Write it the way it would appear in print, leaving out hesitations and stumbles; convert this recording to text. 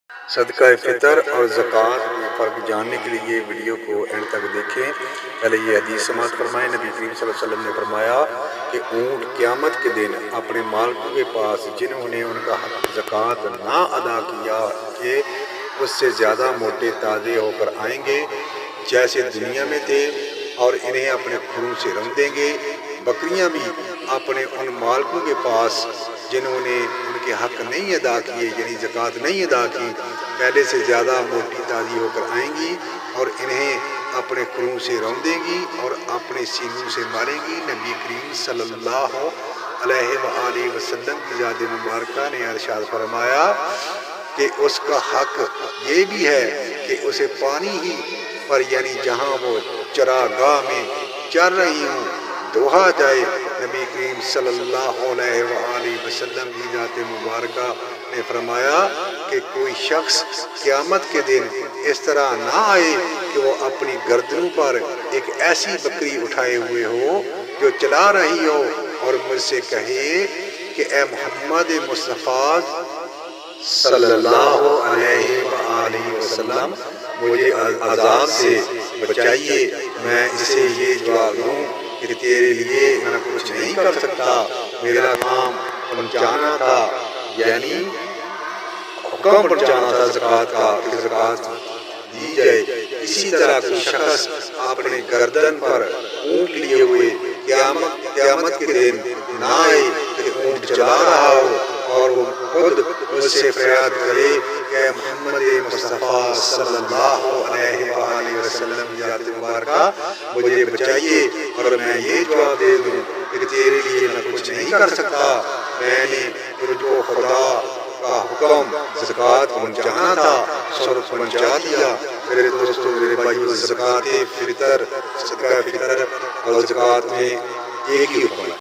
صدقہ فطر اور زکوٰۃ میں فرق جاننے کے لیے ویڈیو کو اینڈ تک دیکھیں۔ پہلے یہ حدیث سماعت فرمائیں۔ نبی کریم صلی اللہ علیہ وسلم نے فرمایا کہ اونٹ قیامت کے دن اپنے مالکوں کے پاس جنہوں نے ان کا حق زکوٰۃ نہ ادا کیا کہ اس سے زیادہ موٹے تازے ہو کر آئیں گے جیسے دنیا میں تھے، اور انہیں اپنے کھروں سے رون گے۔ بکریاں بھی اپنے ان مالکوں کے پاس جنہوں نے ان کے حق نہیں ادا کیے، یعنی زکوٰۃ نہیں ادا کی، پہلے سے زیادہ موٹی تازی ہو کر آئیں گی اور انہیں اپنے کھروں سے رون گی اور اپنے سینوں سے ماریں گی۔ نبی کریم صلی اللہ علیہ وآلہ وسلم کی ذات مبارکہ نے ارشاد فرمایا کہ اس کا حق یہ بھی ہے کہ اسے پانی ہی پر، یعنی جہاں وہ چراگاہ میں چر رہی ہوں، دوہا جائے۔ نبی کریم صلی اللہ علیہ وآلہ وسلم کی ذات مبارکہ نے فرمایا کہ کوئی شخص قیامت کے دن اس طرح نہ آئے کہ وہ اپنی گردنوں پر ایک ایسی بکری اٹھائے ہوئے ہو جو چلا رہی ہو اور مجھ سے کہے کہ اے محمد مصطفیٰ صلی اللہ علیہ وآلہ وسلم، مجھے عذاب سے بچائیے۔ میں اسے یہ جواب دوں کہ تیرے لیے میں کچھ نہیں کر سکتا، میرا کام پہنچانا تھا، یعنی حکم پہنچانا تھا زکوٰۃ کا کہ زکوٰۃ دی جائے۔ اسی طرح کوئی شخص اپنے گردن پر اونٹ لیے ہوئے قیامت کے دن نہ آئے کہ اونٹ چلا رہا ہو اور وہ خود مجھ سے فریاد کرے کہ اے محمد مصطفیٰ صلی اللہ علیہ وآلہ وسلم کی ذات مبارکہ مجھے بچائیے، اور میں یہ جواب دے دوں کہ تیرے لیے میں کچھ نہیں کر سکتا، میں نے تجھ کو خدا کا حکم زکوٰۃ پہنچانا تھا، سب پہنچا دیا۔ میرے دوستوں، میرے بھائیو، زکوٰۃ فطر، صدقہ فطر اور زکوٰۃ میں ایک ہی حکم ہے۔